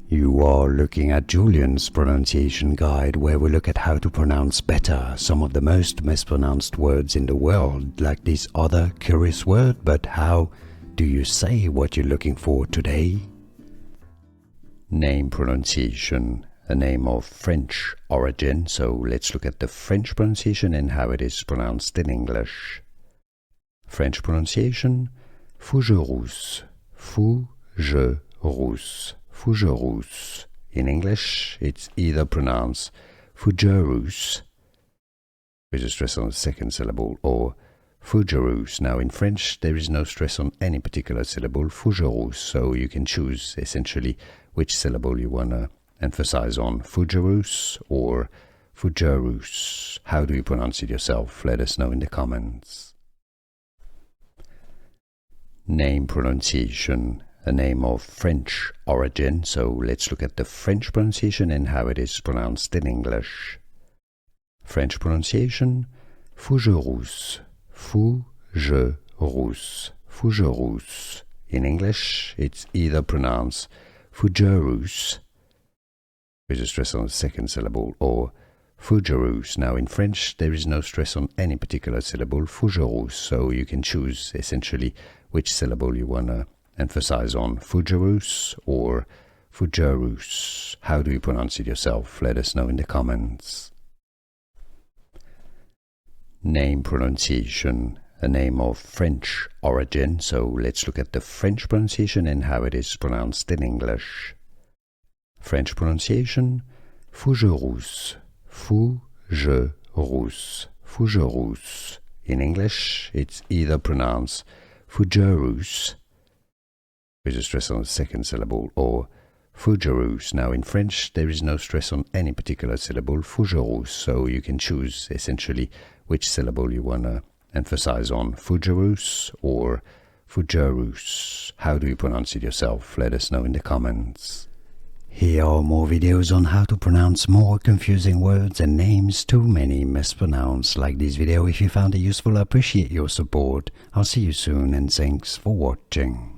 You are looking at Julian's pronunciation guide, where we look at how to pronounce better some of the most mispronounced words in the world, like this other curious word. But how do you say what you're looking for today? Name pronunciation, a name of French origin, so let's look at the French pronunciation and how it is pronounced in English. French pronunciation, Fougerousse, Fougerousse, Fougerousse. In English, it's either pronounced Fougerousse, with a stress on the second syllable, or Fougerousse. Now in French, there is no stress on any particular syllable, Fougerousse, so you can choose essentially which syllable you want to emphasize on, Fougerousse or Fougerousse. How do you pronounce it yourself? Let us know in the comments. Name pronunciation, a name of French origin, so let's look at the French pronunciation and how it is pronounced in English. French pronunciation, Fougerousse, Fougerousse, Fougerousse. In English, it's either pronounced Fougerousse, with a stress on the second syllable, or Fougerousse. Now in French, there is no stress on any particular syllable, Fougerousse, so you can choose essentially which syllable you want to emphasize on, Fougerousse or Fougerousse. How do you pronounce it yourself? Let us know in the comments. Name pronunciation, a name of French origin, so let's look at the French pronunciation and how it is pronounced in English. French pronunciation, Fougerousse, Fougerousse, Fougerousse. In English, it's either pronounced Fougerousse, with a stress on the second syllable, or Fougerousse. Now in French, there is no stress on any particular syllable, Fougerousse, so you can choose essentially which syllable you want to emphasize on, Fougerousse or Fougerousse. How do you pronounce it yourself? Let us know in the comments. Here are more videos on how to pronounce more confusing words and names too many mispronounced. Like this video if you found it useful. I appreciate your support. I'll see you soon and thanks for watching.